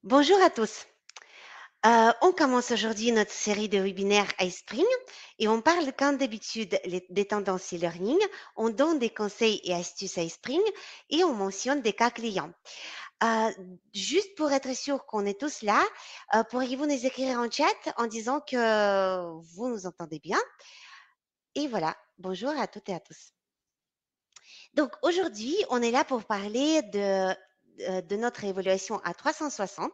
Bonjour à tous. On commence aujourd'hui notre série de webinaires iSpring et on parle comme d'habitude des tendances e-learning, on donne des conseils et astuces iSpring et on mentionne des cas clients. Euh, Juste pour être sûr qu'on est tous là, pourriez-vous nous écrire en chat en disant que vous nous entendez bien? Et voilà, bonjour à toutes et à tous. Donc aujourd'hui, on est là pour parler de notre évaluation à 360.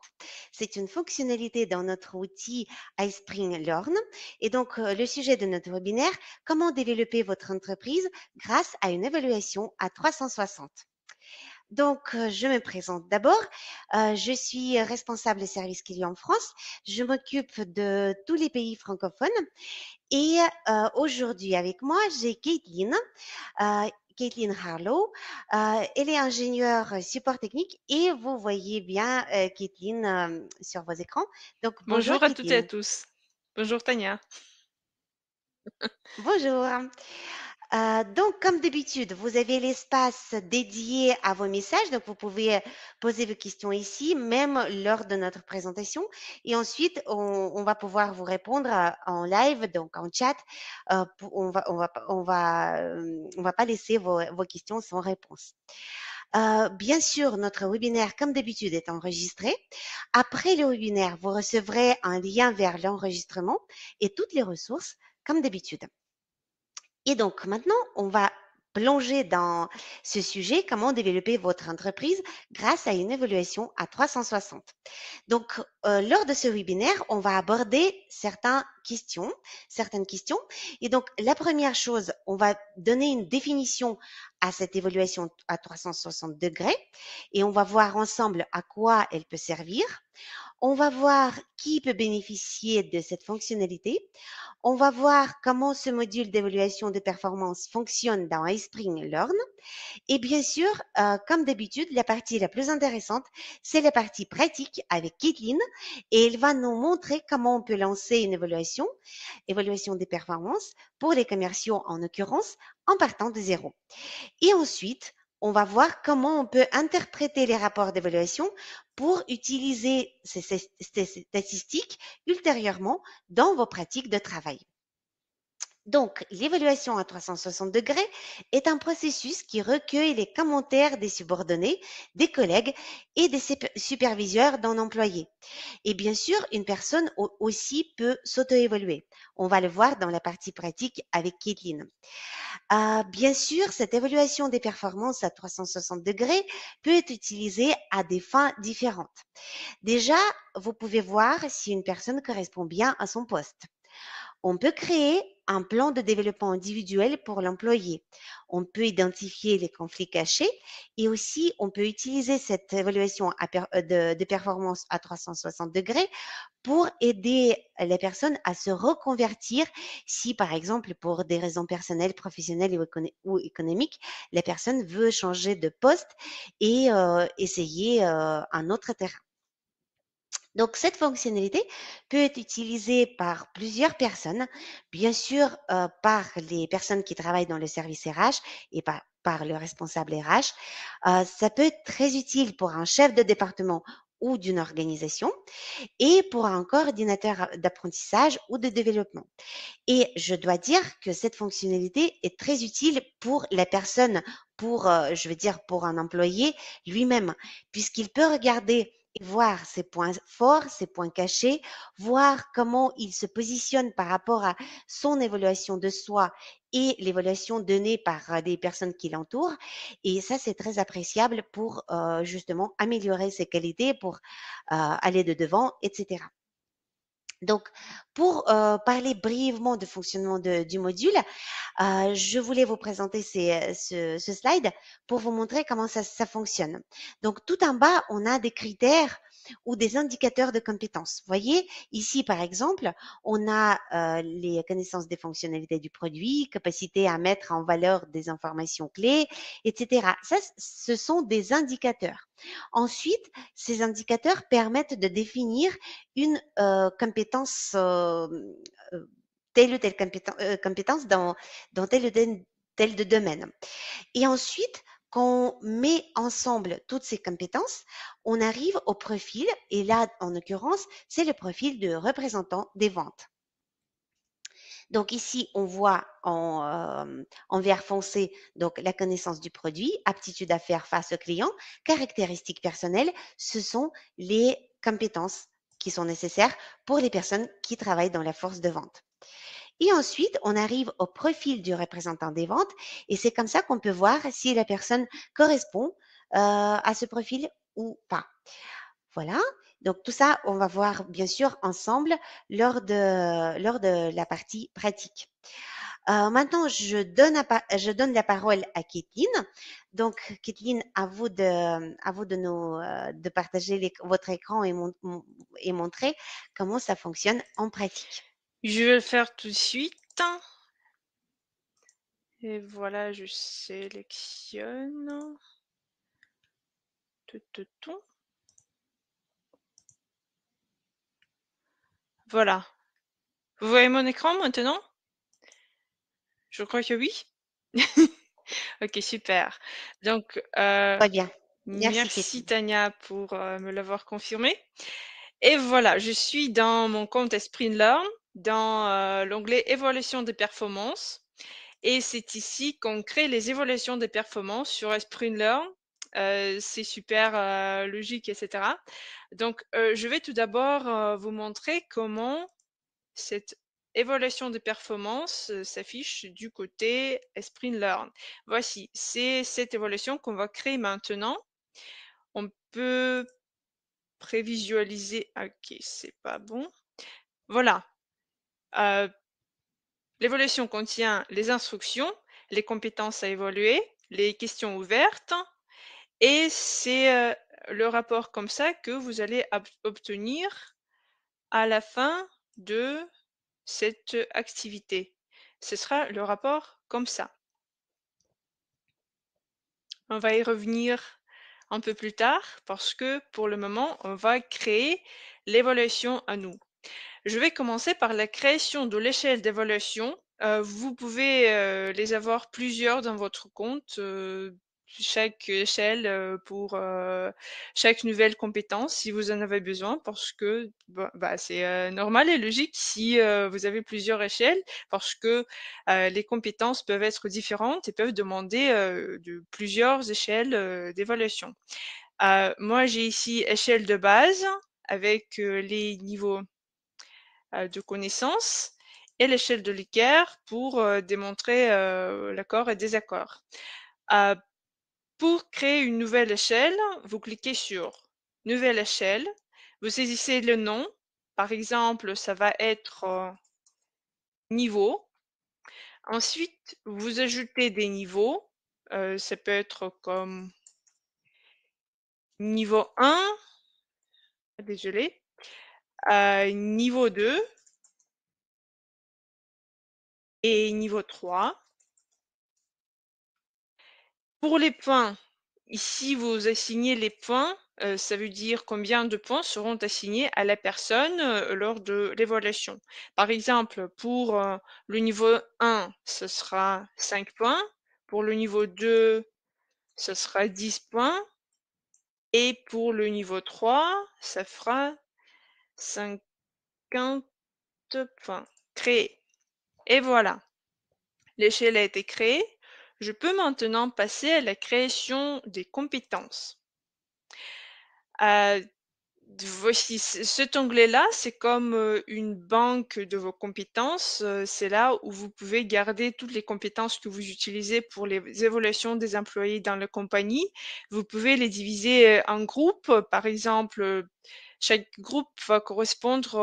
C'est une fonctionnalité dans notre outil iSpring Learn. Et donc, le sujet de notre webinaire, comment développer votre entreprise grâce à une évaluation à 360. Donc, je me présente d'abord. Je suis responsable service client en France. Je m'occupe de tous les pays francophones. Et aujourd'hui, avec moi, j'ai Caitlin. Caitlin Harlow. Elle est ingénieure support technique et vous voyez bien Caitlin sur vos écrans. Donc, bonjour Bonjour à toutes et à Caitlin. tous. Bonjour Tania. Bonjour. Donc, comme d'habitude, vous avez l'espace dédié à vos messages. Donc, vous pouvez poser vos questions ici, même lors de notre présentation. Et ensuite, on va pouvoir vous répondre en live, donc en chat. On va pas laisser vos questions sans réponse. Bien sûr, notre webinaire, comme d'habitude, est enregistré. Après le webinaire, vous recevrez un lien vers l'enregistrement et toutes les ressources, comme d'habitude. Et donc maintenant, on va plonger dans ce sujet, comment développer votre entreprise grâce à une évaluation à 360. Donc, lors de ce webinaire, on va aborder certaines questions. Et donc, la première chose, on va donner une définition à cette évaluation à 360 degrés et on va voir ensemble à quoi elle peut servir. On va voir qui peut bénéficier de cette fonctionnalité. On va voir comment ce module d'évaluation de performance fonctionne dans iSpring Learn. Et bien sûr, comme d'habitude, la partie la plus intéressante, c'est la partie pratique avec Caitlin. Et elle va nous montrer comment on peut lancer une évaluation des performances pour les commerciaux en l'occurrence, en partant de zéro. Et ensuite, on va voir comment on peut interpréter les rapports d'évaluation pour utiliser ces statistiques ultérieurement dans vos pratiques de travail. Donc, l'évaluation à 360 degrés est un processus qui recueille les commentaires des subordonnés, des collègues et des superviseurs d'un employé. Et bien sûr, une personne aussi peut s'auto-évaluer. On va le voir dans la partie pratique avec Caitlin. Bien sûr, cette évaluation des performances à 360 degrés peut être utilisée à des fins différentes. Déjà, vous pouvez voir si une personne correspond bien à son poste. On peut créer un plan de développement individuel pour l'employé. On peut identifier les conflits cachés et aussi on peut utiliser cette évaluation de performance à 360 degrés pour aider les personnes à se reconvertir si, par exemple, pour des raisons personnelles, professionnelles ou économiques, la personne veut changer de poste et essayer un autre terrain. Donc, cette fonctionnalité peut être utilisée par plusieurs personnes, bien sûr par les personnes qui travaillent dans le service RH et par le responsable RH. Ça peut être très utile pour un chef de département ou d'une organisation et pour un coordinateur d'apprentissage ou de développement. Et je dois dire que cette fonctionnalité est très utile pour la personne, je veux dire, pour un employé lui-même, puisqu'il peut regarder et voir ses points forts, ses points cachés, voir comment il se positionne par rapport à son évaluation de soi et l'évaluation donnée par les personnes qui l'entourent. Et ça, c'est très appréciable pour justement améliorer ses qualités, pour aller de devant, etc. Donc, pour parler brièvement du fonctionnement du module, je voulais vous présenter ce slide pour vous montrer comment ça fonctionne. Donc, tout en bas, on a des critères ou des indicateurs de compétences. Vous voyez, ici, par exemple, on a les connaissances des fonctionnalités du produit, capacité à mettre en valeur des informations clés, etc. Ça, ce sont des indicateurs. Ensuite, ces indicateurs permettent de définir une compétence, telle ou telle compétence dans tel ou tel tel de domaine. Et ensuite, quand on met ensemble toutes ces compétences, on arrive au profil, et là, en l'occurrence, c'est le profil de représentant des ventes. Donc ici, on voit en vert foncé donc la connaissance du produit, aptitude à faire face au client, caractéristiques personnelles, ce sont les compétences qui sont nécessaires pour les personnes qui travaillent dans la force de vente. Et ensuite, on arrive au profil du représentant des ventes et c'est comme ça qu'on peut voir si la personne correspond à ce profil ou pas. Voilà. Donc tout ça, on va voir bien sûr ensemble lors de la partie pratique. Maintenant, je donne la parole à Kathleen. Donc, Kathleen, à vous de partager votre écran et montrer comment ça fonctionne en pratique. Je vais le faire tout de suite. Et voilà, je sélectionne. Tout, tout, tout. Voilà. Vous voyez mon écran maintenant? Je crois que oui. Ok, super. Donc, Très bien. Merci, merci Kathleen. Tania pour me l'avoir confirmé. Et voilà, je suis dans mon compte Esprit-Learn, dans l'onglet Évaluation des performances. Et c'est ici qu'on crée les évaluations des performances sur Esprit-Learn. C'est super logique, etc. Donc, je vais tout d'abord vous montrer comment cette évaluation des performances s'affiche du côté Esprit-Learn. Voici, c'est cette évaluation qu'on va créer maintenant. On peut prévisualiser. Ok, c'est pas bon. Voilà. L'évaluation contient les instructions, les compétences à évaluer, les questions ouvertes, et c'est le rapport comme ça que vous allez obtenir à la fin de cette activité. Ce sera le rapport comme ça. On va y revenir un peu plus tard parce que pour le moment, on va créer l'évaluation à nous. Je vais commencer par la création de l'échelle d'évaluation. Vous pouvez les avoir plusieurs dans votre compte, chaque échelle pour chaque nouvelle compétence si vous en avez besoin parce que c'est normal et logique si vous avez plusieurs échelles parce que les compétences peuvent être différentes et peuvent demander de plusieurs échelles d'évaluation. Moi, j'ai ici échelle de base avec les niveaux de connaissances et l'échelle de Likert pour démontrer l'accord et désaccord. Pour créer une nouvelle échelle, vous cliquez sur Nouvelle échelle, vous saisissez le nom, par exemple, ça va être niveau. Ensuite, vous ajoutez des niveaux, ça peut être comme niveau 1, désolé, niveau 2 et niveau 3. Pour les points, ici vous assignez les points, ça veut dire combien de points seront assignés à la personne lors de l'évaluation. Par exemple, pour le niveau 1, ce sera 5 points. Pour le niveau 2, ce sera 10 points. Et pour le niveau 3, ça fera 50 points. Créé. Et voilà, l'échelle a été créée. Je peux maintenant passer à la création des compétences. Voici cet onglet-là, c'est comme une banque de vos compétences. C'est là où vous pouvez garder toutes les compétences que vous utilisez pour les évaluations des employés dans la compagnie. Vous pouvez les diviser en groupes. Par exemple, chaque groupe va correspondre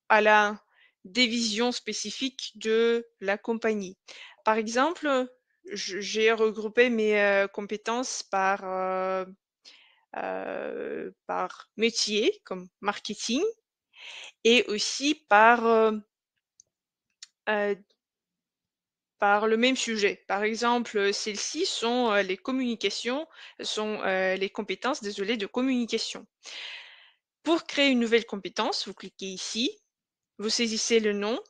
à la division spécifique de la compagnie. Par exemple, j'ai regroupé mes compétences par métier, comme marketing, et aussi par le même sujet. Par exemple, celles-ci sont les communications, sont les compétences, désolé, de communication. Pour créer une nouvelle compétence, vous cliquez ici, vous saisissez le nom,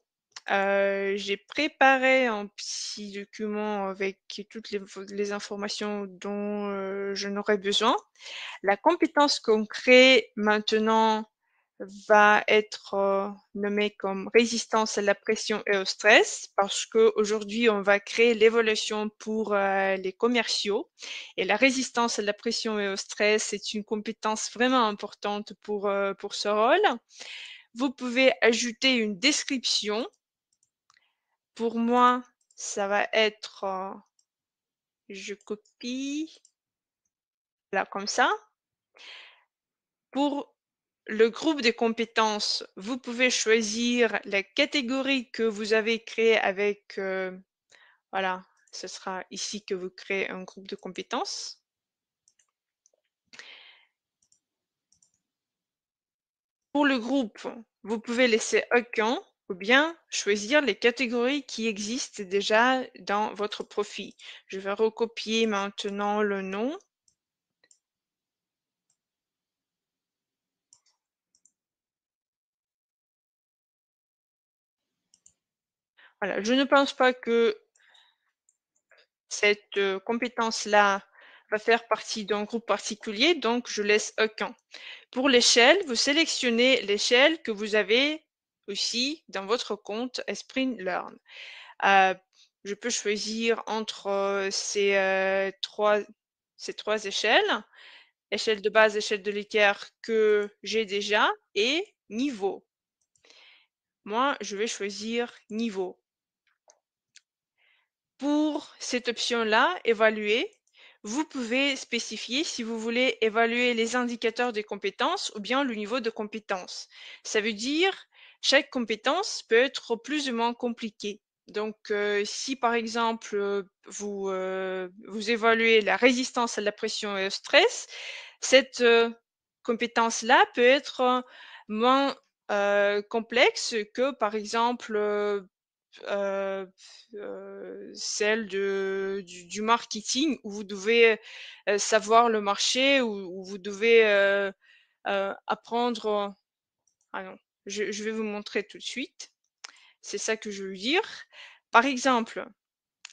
J'ai préparé un petit document avec toutes les informations dont, j'en aurais besoin. La compétence qu'on crée maintenant va être, nommée comme résistance à la pression et au stress parce qu'aujourd'hui, on va créer l'évaluation pour, les commerciaux et la résistance à la pression et au stress, c'est une compétence vraiment importante pour ce rôle. Vous pouvez ajouter une description. Pour moi, ça va être, je copie, là, comme ça. Pour le groupe de compétences, vous pouvez choisir la catégorie que vous avez créée avec, voilà, ce sera ici que vous créez un groupe de compétences. Pour le groupe, vous pouvez laisser aucun ou bien choisir les catégories qui existent déjà dans votre profil. Je vais recopier maintenant le nom. Voilà, je ne pense pas que cette compétence-là va faire partie d'un groupe particulier, donc je laisse aucun. Pour l'échelle, vous sélectionnez l'échelle que vous avez aussi dans votre compte Sprint Learn. Euh, je peux choisir entre ces trois échelles, échelle de base, échelle de l'équerre que j'ai déjà et niveau. Moi, je vais choisir niveau. Pour cette option-là, évaluer, vous pouvez spécifier si vous voulez évaluer les indicateurs des compétences ou bien le niveau de compétence. Ça veut dire chaque compétence peut être plus ou moins compliquée. Donc, si par exemple vous évaluez la résistance à la pression et au stress, cette compétence-là peut être moins complexe que par exemple celle du marketing où vous devez savoir le marché, où vous devez apprendre. Ah non, je vais vous montrer tout de suite. C'est ça que je veux dire. Par exemple,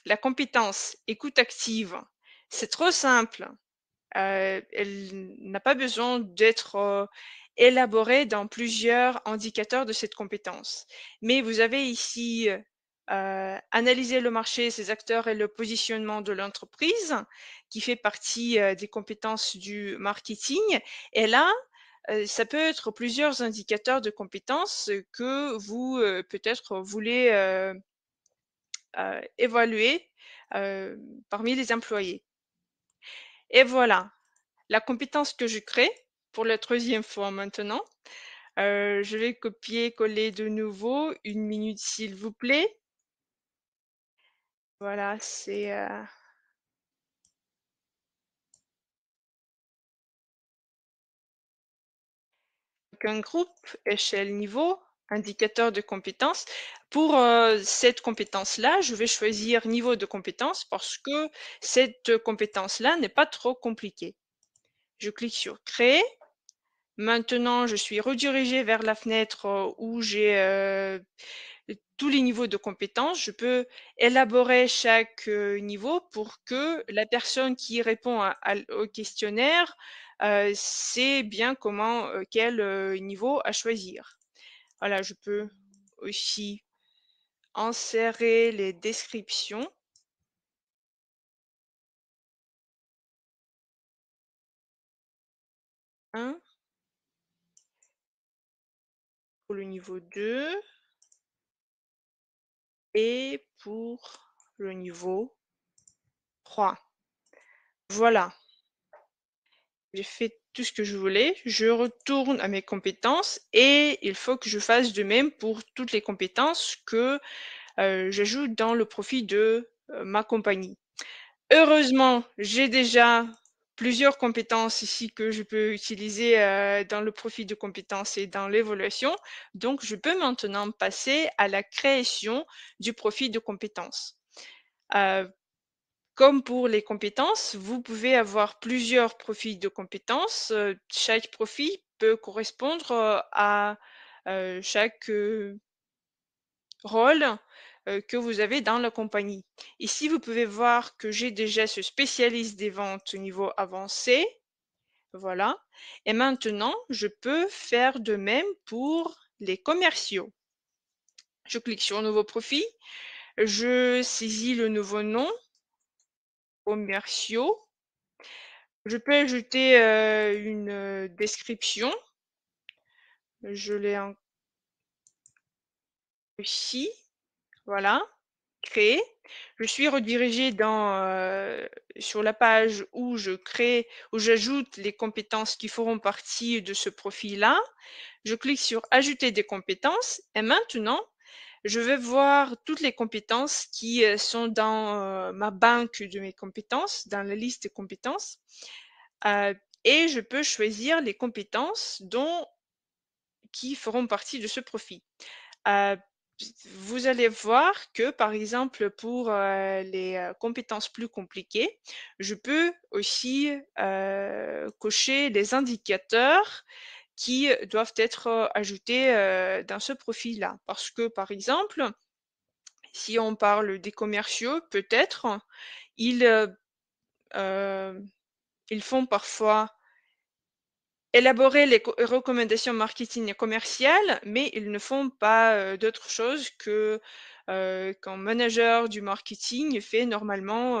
la compétence écoute active, c'est trop simple. Elle n'a pas besoin d'être élaborée dans plusieurs indicateurs de cette compétence. Mais vous avez ici analyser le marché, ses acteurs et le positionnement de l'entreprise, qui fait partie des compétences du marketing. Et là, ça peut être plusieurs indicateurs de compétences que vous peut-être voulez évaluer parmi les employés. Et voilà, la compétence que je crée pour la troisième fois maintenant. Je vais copier-coller de nouveau. Une minute, s'il vous plaît. Voilà, c'est un groupe, échelle, niveau, indicateur de compétences. Pour cette compétence-là, je vais choisir niveau de compétence parce que cette compétence-là n'est pas trop compliquée. Je clique sur créer. Maintenant, je suis redirigée vers la fenêtre où j'ai tous les niveaux de compétences. Je peux élaborer chaque niveau pour que la personne qui répond au questionnaire sait bien quel niveau à choisir. Voilà, je peux aussi insérer les descriptions. Un pour le niveau 2 et pour le niveau 3. Voilà. J'ai fait tout ce que je voulais, je retourne à mes compétences et il faut que je fasse de même pour toutes les compétences que j'ajoute dans le profil de ma compagnie. Heureusement, j'ai déjà plusieurs compétences ici que je peux utiliser dans le profil de compétences et dans l'évaluation. Donc, je peux maintenant passer à la création du profil de compétences. Comme pour les compétences, vous pouvez avoir plusieurs profils de compétences. Chaque profil peut correspondre à chaque rôle que vous avez dans la compagnie. Ici, vous pouvez voir que j'ai déjà ce spécialiste des ventes au niveau avancé. Voilà. Et maintenant, je peux faire de même pour les commerciaux. Je clique sur Nouveau profil, je saisis le nouveau nom, commerciaux. Je peux ajouter une description. Je l'ai ici. Voilà. Créer. Je suis redirigée sur la page où je crée, où j'ajoute les compétences qui feront partie de ce profil-là. Je clique sur Ajouter des compétences et maintenant, je vais voir toutes les compétences qui sont dans ma banque de mes compétences, dans la liste des compétences. Et je peux choisir les compétences qui feront partie de ce profil. Euh, Vous allez voir que, par exemple, pour les compétences plus compliquées, je peux aussi cocher les indicateurs qui doivent être ajoutés dans ce profil-là. Parce que, par exemple, si on parle des commerciaux, peut-être, ils, euh, ils font parfois élaborer les recommandations marketing et commerciales, mais ils ne font pas d'autre chose que qu'un manager du marketing fait normalement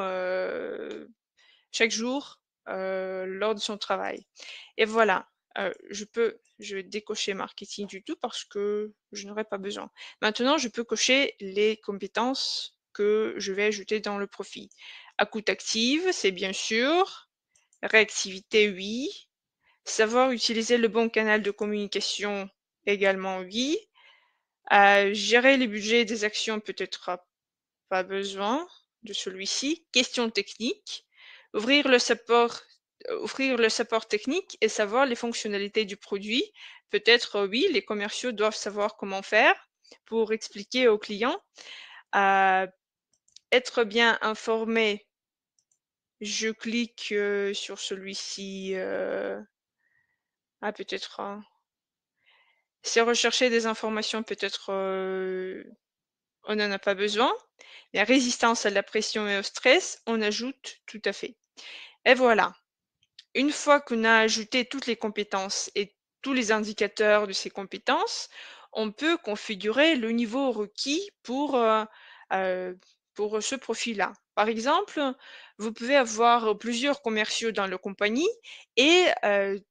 chaque jour lors de son travail. Et voilà, je vais décocher marketing du tout parce que je n'aurai pas besoin. Maintenant, je peux cocher les compétences que je vais ajouter dans le profil. Écoute active, c'est bien sûr. Réactivité, oui. Savoir utiliser le bon canal de communication, également oui. Gérer les budgets des actions, peut-être pas besoin de celui-ci. Question technique. Ouvrir le support, Offrir le support technique et savoir les fonctionnalités du produit. Peut-être oui, les commerciaux doivent savoir comment faire pour expliquer aux clients. Être bien informé, je clique sur celui-ci. Peut-être. C'est rechercher des informations, peut-être on n'en a pas besoin. La résistance à la pression et au stress, on ajoute tout à fait. Et voilà. Une fois qu'on a ajouté toutes les compétences et tous les indicateurs de ces compétences, on peut configurer le niveau requis euh, pour ce profil-là. Par exemple, vous pouvez avoir plusieurs commerciaux dans la compagnie et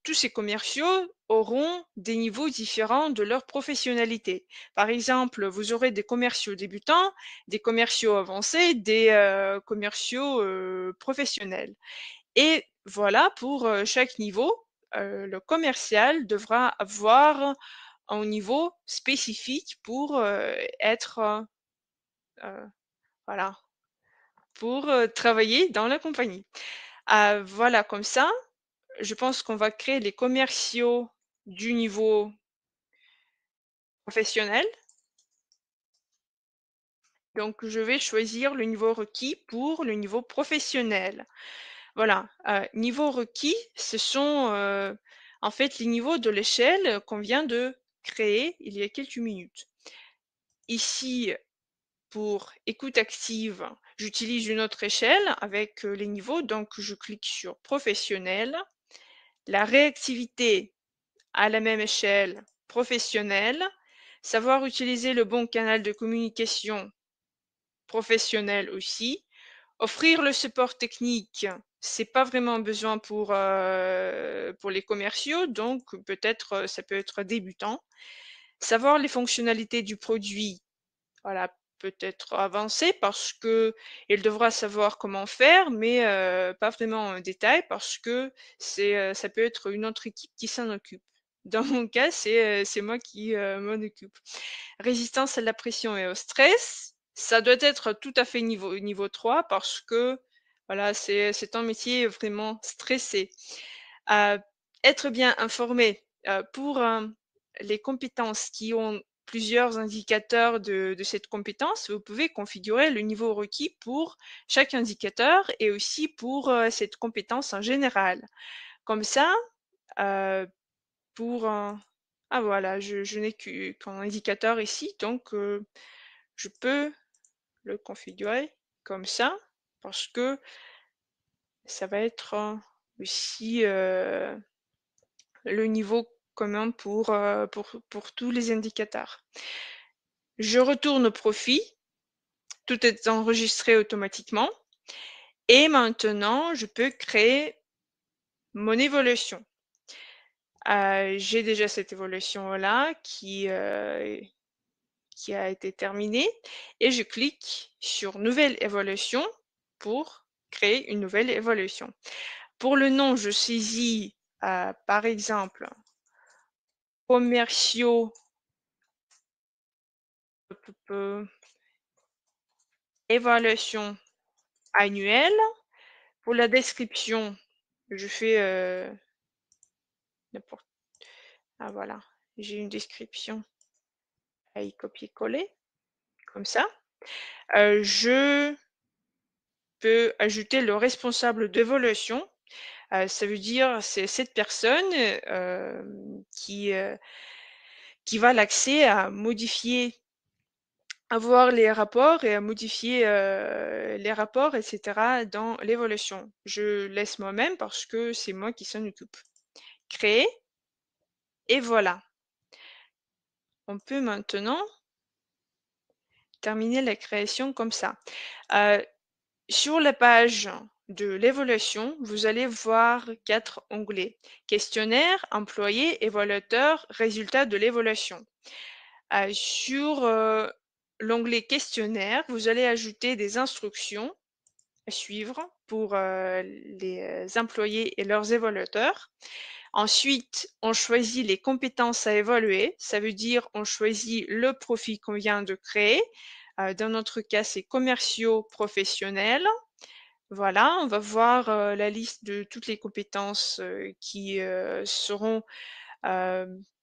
tous ces commerciaux auront des niveaux différents de leur professionnalité. Par exemple, vous aurez des commerciaux débutants, des commerciaux avancés, des commerciaux professionnels. Et voilà, pour chaque niveau, le commercial devra avoir un niveau spécifique pour être, euh, voilà, pour travailler dans la compagnie. Voilà, comme ça, je pense qu'on va créer les commerciaux du niveau professionnel. Donc, je vais choisir le niveau requis pour le niveau professionnel. Voilà, niveau requis, ce sont en fait les niveaux de l'échelle qu'on vient de créer il y a quelques minutes. Ici, pour écoute active, j'utilise une autre échelle avec les niveaux, donc je clique sur professionnel. La réactivité à la même échelle, professionnel. Savoir utiliser le bon canal de communication, professionnel aussi. Offrir le support technique, c'est pas vraiment besoin pour les commerciaux, donc peut-être ça peut être débutant. Savoir les fonctionnalités du produit, voilà, peut-être avancé parce que il devra savoir comment faire, mais pas vraiment en détail parce que ça peut être une autre équipe qui s'en occupe. Dans mon cas, c'est moi qui m'en occupe. Résistance à la pression et au stress, ça doit être tout à fait niveau 3 parce que voilà, c'est un métier vraiment stressé. Euh, Être bien informé pour les compétences qui ont plusieurs indicateurs de cette compétence, vous pouvez configurer le niveau requis pour chaque indicateur et aussi pour cette compétence en général. Comme ça, euh, pour un... Ah voilà, je n'ai qu'un indicateur ici, donc je peux le configurer comme ça parce que ça va être aussi le niveau commun pour tous les indicateurs. Je retourne au profit, tout est enregistré automatiquement et maintenant je peux créer mon évolution. J'ai déjà cette évolution-là qui a été terminée et je clique sur Nouvelle évolution pour créer une nouvelle évolution. Pour le nom, je saisis par exemple commerciaux évaluation annuelle. Pour la description, je fais n'importe. Ah voilà, j'ai une description à y copier-coller, comme ça. Je peux ajouter le responsable d'évolution. Ça veut dire c'est cette personne qui va l'accès à modifier, à voir les rapports et à modifier les rapports, etc. dans l'évolution. Je laisse moi-même parce que c'est moi qui s'en occupe. Créer. Et voilà. On peut maintenant terminer la création comme ça. Sur la page de l'évaluation, vous allez voir 4 onglets. Questionnaire, employé, évaluateur, résultat de l'évaluation. Sur l'onglet questionnaire, vous allez ajouter des instructions à suivre pour les employés et leurs évaluateurs. Ensuite, on choisit les compétences à évaluer. Ça veut dire on choisit le profil qu'on vient de créer. Dans notre cas, c'est commerciaux professionnels. Voilà, on va voir la liste de toutes les compétences qui seront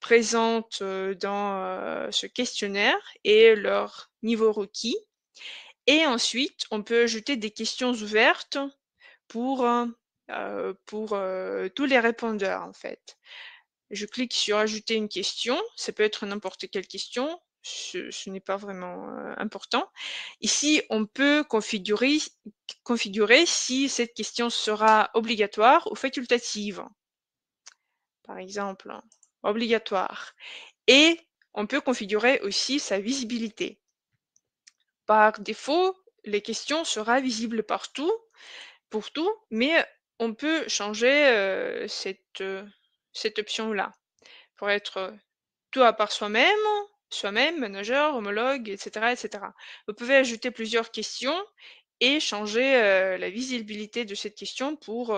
présentes dans ce questionnaire et leur niveau requis. Et ensuite, on peut ajouter des questions ouvertes pour tous les répondeurs, en fait. Je clique sur ajouter une question. Ça peut être n'importe quelle question. Ce n'est pas vraiment important. Ici, on peut configurer si cette question sera obligatoire ou facultative. Par exemple, obligatoire. Et on peut configurer aussi sa visibilité. Par défaut, les questions seront visibles partout, pour tout, mais on peut changer cette option-là pour être tout à part soi-même, manager, homologue, etc., etc. Vous pouvez ajouter plusieurs questions et changer la visibilité de cette question pour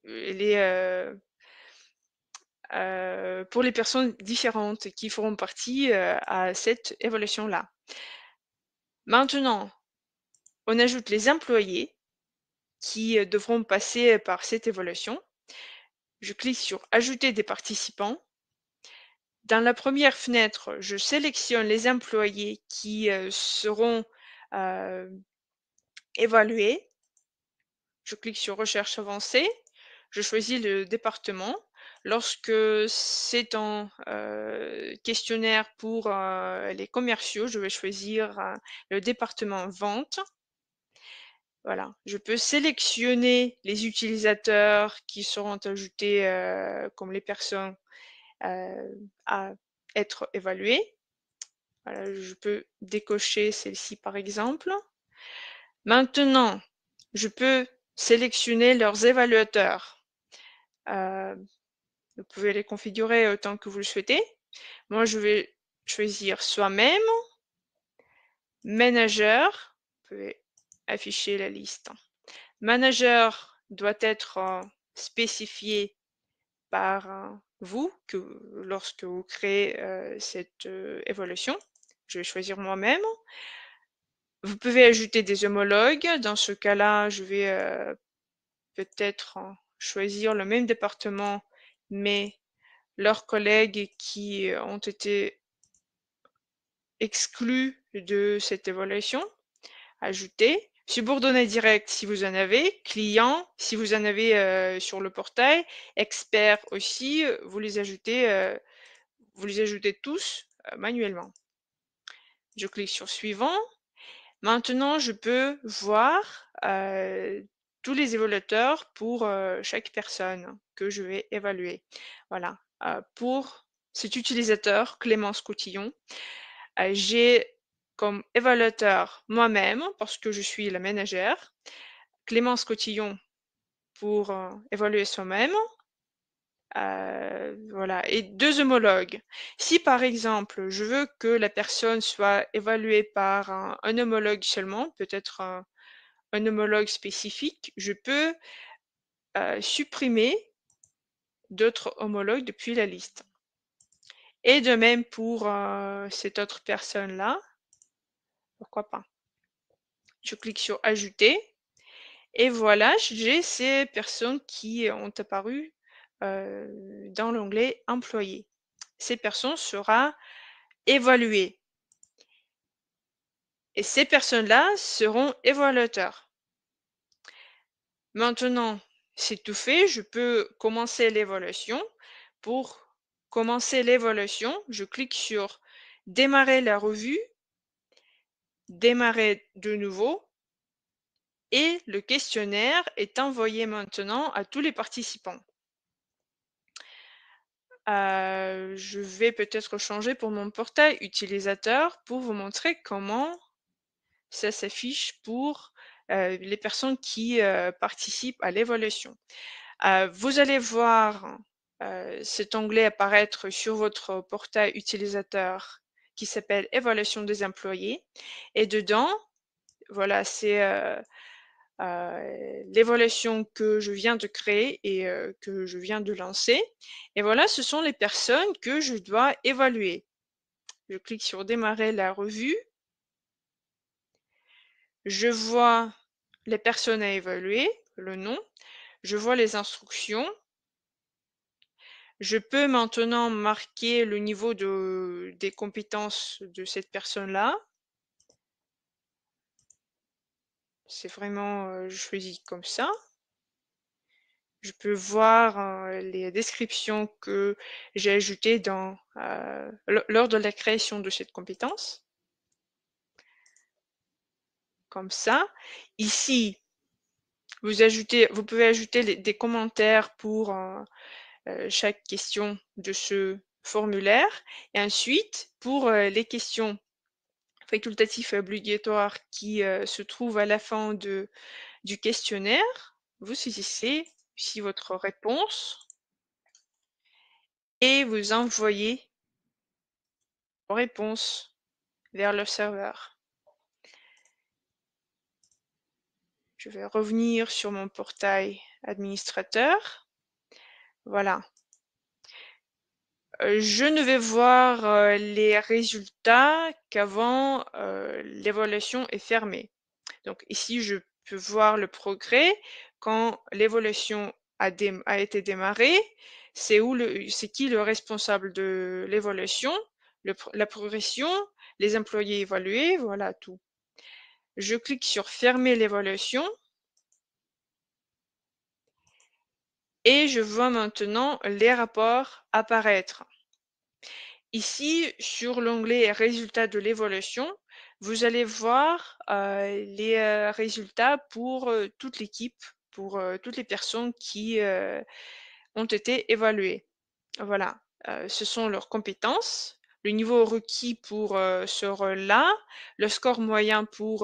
les personnes différentes qui feront partie à cette évaluation-là. Maintenant, on ajoute les employés qui devront passer par cette évaluation. Je clique sur Ajouter des participants. Dans la première fenêtre, je sélectionne les employés qui seront évalués. Je clique sur Recherche avancée. Je choisis le département. Lorsque c'est un questionnaire pour les commerciaux, je vais choisir le département Vente. Voilà, je peux sélectionner les utilisateurs qui seront ajoutés comme les personnes à être évaluées. Voilà, je peux décocher celle-ci par exemple. Maintenant, je peux sélectionner leurs évaluateurs. Vous pouvez les configurer autant que vous le souhaitez. Moi, je vais choisir soi-même, manager. Vous pouvez afficher la liste. Manager doit être spécifié par vous lorsque vous créez cette évaluation. Je vais choisir moi-même. Vous pouvez ajouter des homologues. Dans ce cas-là, je vais peut-être choisir le même département, mais leurs collègues qui ont été exclus de cette évaluation. Ajouter. Subordonné direct si vous en avez, client si vous en avez sur le portail, expert aussi, vous les ajoutez tous manuellement. Je clique sur suivant. Maintenant, je peux voir tous les évaluateurs pour chaque personne que je vais évaluer. Voilà. Pour cet utilisateur, Clémence Coutillon, j'ai comme évaluateur moi-même, parce que je suis la ménagère, Clémence Cotillon pour évaluer soi-même. Voilà, et 2 homologues. Si par exemple, je veux que la personne soit évaluée par un homologue seulement, peut-être un homologue spécifique, je peux supprimer d'autres homologues depuis la liste. Et de même pour cette autre personne-là, pourquoi pas. Je clique sur ajouter et voilà, j'ai ces personnes qui ont apparu dans l'onglet employés. Ces personnes seront évaluées et ces personnes-là seront évaluateurs. Maintenant, c'est tout fait, je peux commencer l'évaluation. Pour commencer l'évaluation, je clique sur démarrer la revue, démarrer de nouveau et le questionnaire est envoyé maintenant à tous les participants. Je vais peut-être changer pour mon portail utilisateur pour vous montrer comment ça s'affiche pour les personnes qui participent à l'évaluation. Vous allez voir cet onglet apparaître sur votre portail utilisateur qui s'appelle Évaluation des employés. Et dedans, voilà, c'est l'évaluation que je viens de créer et que je viens de lancer. Et voilà, ce sont les personnes que je dois évaluer. Je clique sur démarrer la revue. Je vois les personnes à évaluer, le nom. Je vois les instructions. Je peux maintenant marquer le niveau des compétences de cette personne-là. C'est vraiment, je choisis comme ça. Je peux voir les descriptions que j'ai ajoutées lors de la création de cette compétence. Comme ça. Ici, vous pouvez ajouter des commentaires pour chaque question de ce formulaire. Et ensuite, pour les questions facultatives et obligatoires qui se trouvent à la fin du questionnaire, vous saisissez ici votre réponse et vous envoyez vos réponses vers le serveur. Je vais revenir sur mon portail administrateur. Voilà. Je ne vais voir les résultats qu'avant l'évaluation est fermée. Donc ici, je peux voir le progrès quand l'évaluation a été démarrée. C'est qui le responsable de l'évaluation, la progression, les employés évalués, voilà tout. Je clique sur fermer l'évaluation et je vois maintenant les rapports apparaître. Ici, sur l'onglet résultats de l'évaluation, vous allez voir les résultats pour toute l'équipe, pour toutes les personnes qui ont été évaluées. Voilà, ce sont leurs compétences, le niveau requis pour ce rôle-là, le score moyen pour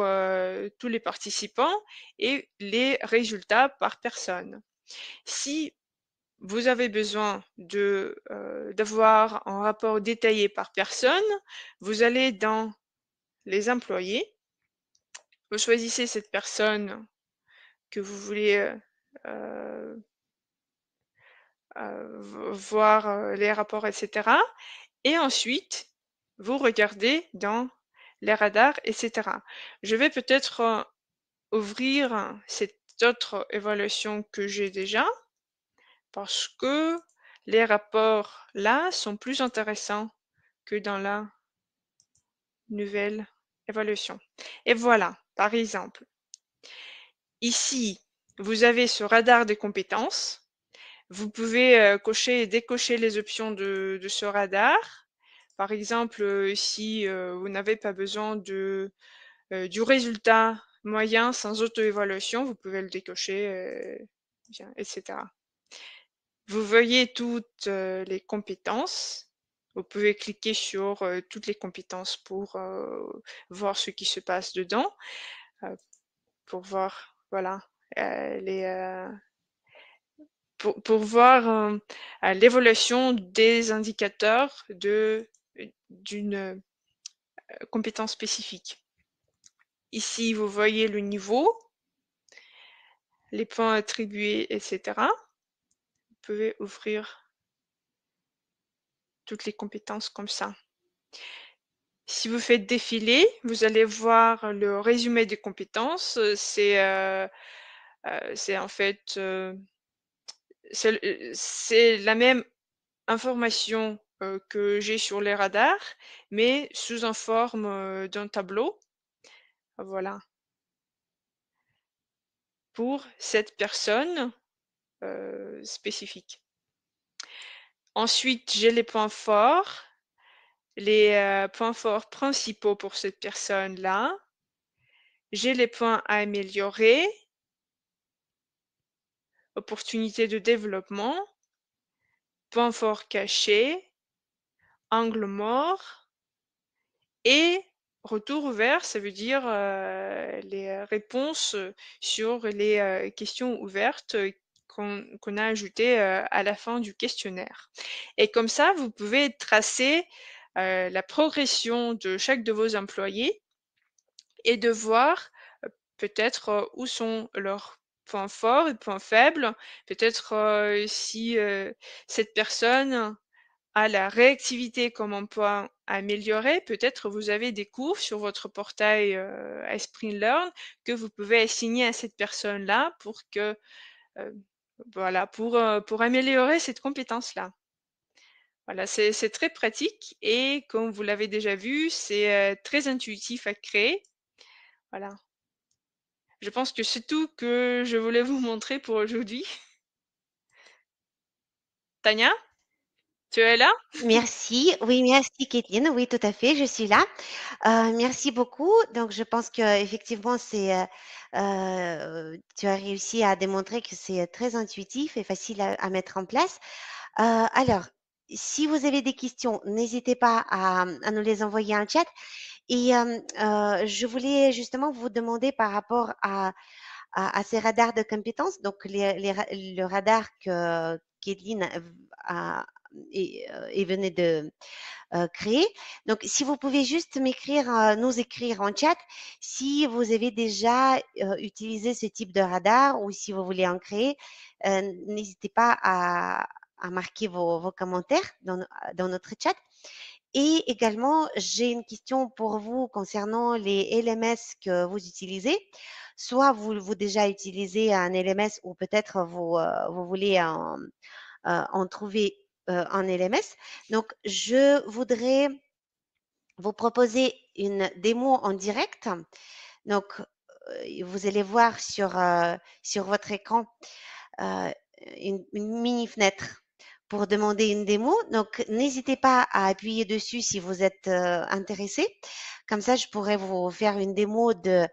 tous les participants et les résultats par personne. Si vous avez besoin d'avoir un rapport détaillé par personne, vous allez dans les employés, vous choisissez cette personne que vous voulez voir les rapports, etc. Et ensuite, vous regardez dans les radars, etc. Je vais peut-être ouvrir cette autre évaluation que j'ai déjà parce que les rapports là sont plus intéressants que dans la nouvelle évaluation. Et voilà, par exemple, ici, vous avez ce radar des compétences. Vous pouvez cocher et décocher les options de ce radar Par exemple, si vous n'avez pas besoin du résultat moyen sans auto-évaluation, vous pouvez le décocher, bien, etc. Vous voyez toutes les compétences. Vous pouvez cliquer sur toutes les compétences pour voir ce qui se passe dedans, pour voir, voilà, les, pour voir l'évolution des indicateurs d'une compétence spécifique. Ici, vous voyez le niveau, les points attribués, etc. Vous pouvez ouvrir toutes les compétences comme ça. Si vous faites défiler, vous allez voir le résumé des compétences. C'est en fait c'est la même information que j'ai sur les radars, mais sous en forme d'un tableau. Voilà, pour cette personne spécifique. Ensuite, j'ai les points forts, les points forts principaux pour cette personne-là. J'ai les points à améliorer, opportunités de développement, points forts cachés, angle mort et retour ouvert, ça veut dire les réponses sur les questions ouvertes qu'on a ajoutées à la fin du questionnaire. Et comme ça, vous pouvez tracer la progression de chaque de vos employés et de voir peut-être où sont leurs points forts et points faibles, peut-être si cette personne a la réactivité comme un point à améliorer, peut-être vous avez des cours sur votre portail Esprit Learn que vous pouvez assigner à cette personne-là pour que voilà, pour améliorer cette compétence-là. Voilà, c'est très pratique et comme vous l'avez déjà vu, c'est très intuitif à créer. Voilà. Je pense que c'est tout que je voulais vous montrer pour aujourd'hui. Tania, tu es là? Merci. Oui, merci Kathleen. Oui, tout à fait, je suis là. Merci beaucoup. Donc, je pense qu'effectivement, tu as réussi à démontrer que c'est très intuitif et facile à mettre en place. Alors, si vous avez des questions, n'hésitez pas à nous les envoyer en chat. Et je voulais justement vous demander par rapport à ces radars de compétences, donc le radar que Kathleen a, et venait de créer. Donc, si vous pouvez juste nous écrire en chat si vous avez déjà utilisé ce type de radar ou si vous voulez en créer, n'hésitez pas à marquer vos commentaires dans notre chat. Et également, j'ai une question pour vous concernant les LMS que vous utilisez. Soit vous déjà utilisez un LMS ou peut-être vous voulez en trouver en LMS. Donc, je voudrais vous proposer une démo en direct. Donc, vous allez voir sur votre écran euh, une mini fenêtre pour demander une démo. Donc, n'hésitez pas à appuyer dessus si vous êtes intéressé. Comme ça, je pourrais vous faire une démo de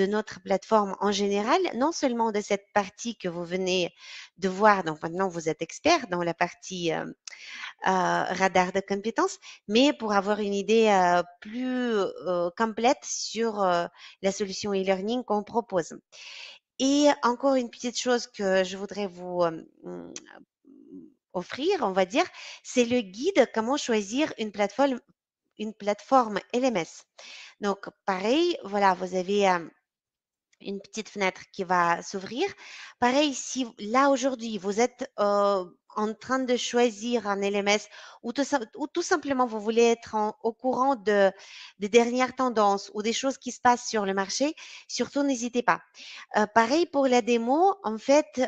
notre plateforme en général, non seulement de cette partie que vous venez de voir. Donc, maintenant, vous êtes expert dans la partie radar de compétences, mais pour avoir une idée plus complète sur la solution e-learning qu'on propose. Et encore une petite chose que je voudrais vous offrir, on va dire, c'est le guide comment choisir une plateforme LMS. Donc, pareil, voilà, vous avez une petite fenêtre qui va s'ouvrir. Pareil, si là aujourd'hui vous êtes en train de choisir un LMS ou tout simplement vous voulez être au courant des dernières tendances ou des choses qui se passent sur le marché, surtout n'hésitez pas. Pareil pour la démo, en fait,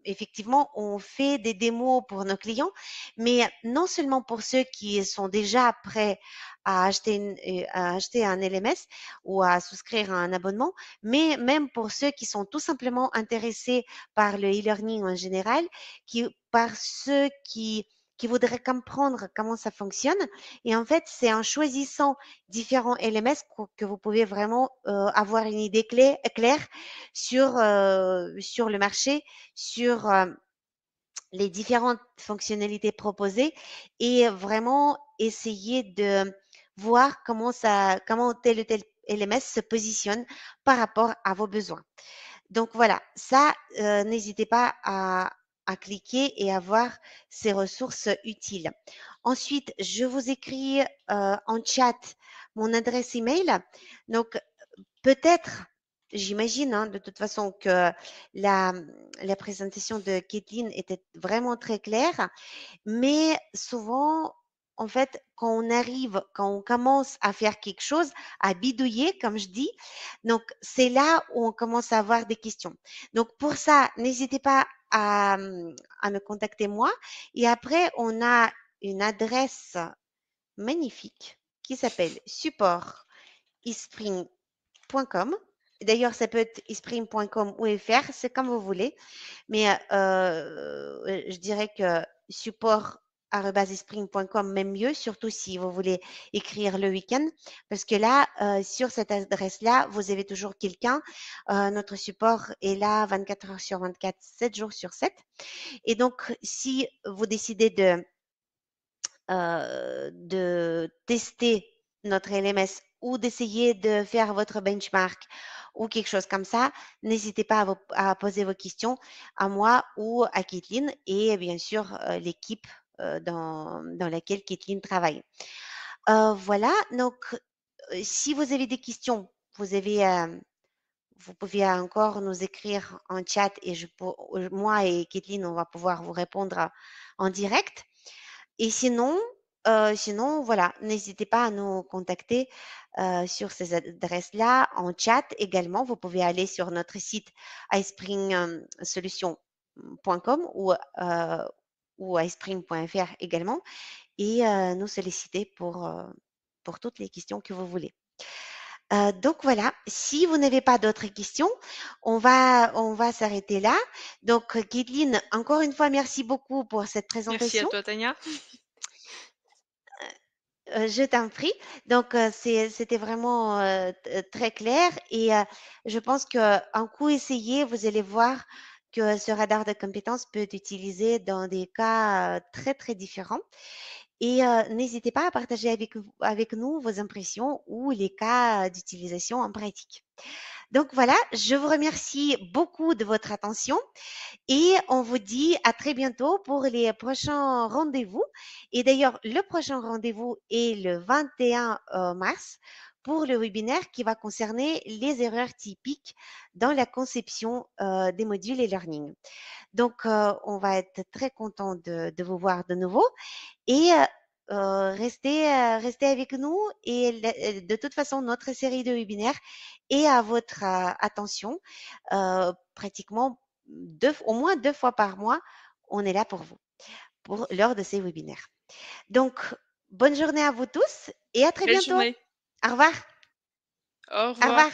effectivement, on fait des démos pour nos clients, mais non seulement pour ceux qui sont déjà prêts à acheter un LMS ou à souscrire à un abonnement, mais même pour ceux qui sont tout simplement intéressés par le e-learning en général, par ceux qui voudraient comprendre comment ça fonctionne. Et en fait, c'est en choisissant différents LMS que vous pouvez vraiment avoir une idée claire sur le marché, sur les différentes fonctionnalités proposées et vraiment essayer de voir comment tel ou tel LMS se positionne par rapport à vos besoins. Donc voilà, ça, n'hésitez pas à cliquer et à voir ces ressources utiles. Ensuite, je vous écris en chat mon adresse email. Donc peut-être, j'imagine, hein, de toute façon que la, la présentation de Kathleen était vraiment très claire, mais souvent, en fait, quand on commence à faire quelque chose, à bidouiller, comme je dis, donc c'est là où on commence à avoir des questions. Donc pour ça, n'hésitez pas à me contacter moi. Et après, on a une adresse magnifique qui s'appelle support ispring.com. D'ailleurs, ça peut être ispring.com ou fr, c'est comme vous voulez. Mais je dirais que support@spring.com, même mieux, surtout si vous voulez écrire le week-end, parce que là, sur cette adresse-là, vous avez toujours quelqu'un. Notre support est là 24 heures sur 24, 7 jours sur 7. Et donc, si vous décidez de tester notre LMS ou d'essayer de faire votre benchmark ou quelque chose comme ça, n'hésitez pas à poser vos questions à moi ou à Kathleen et bien sûr l'équipe dans laquelle Kathleen travaille. Voilà, donc si vous avez des questions, vous pouvez encore nous écrire en chat et moi et Kathleen, on va pouvoir vous répondre en direct. Et sinon, voilà, n'hésitez pas à nous contacter sur ces adresses-là, en chat également. Vous pouvez aller sur notre site iSpringSolutions.com ou iSpring.fr également et nous solliciter pour toutes les questions que vous voulez. Donc voilà, si vous n'avez pas d'autres questions, on va s'arrêter là. Donc, Kathleen, encore une fois, merci beaucoup pour cette Merci à présentation. toi, Tania. Je t'en prie. Donc, c'était vraiment très clair et je pense qu'un coup essayé, vous allez voir que ce radar de compétences peut être utilisé dans des cas très, très différents. Et n'hésitez pas à partager avec nous vos impressions ou les cas d'utilisation en pratique. Donc voilà, je vous remercie beaucoup de votre attention et on vous dit à très bientôt pour les prochains rendez-vous. Et d'ailleurs, le prochain rendez-vous est le 21 mars pour le webinaire qui va concerner les erreurs typiques dans la conception des modules e-learning. Donc, on va être très content de vous voir de nouveau et restez avec nous et de toute façon, notre série de webinaires est à votre attention pratiquement au moins 2 fois par mois. On est là pour vous lors de ces webinaires. Donc, bonne journée à vous tous et à très Belle bientôt. journée. Au revoir. Au Au revoir. revoir.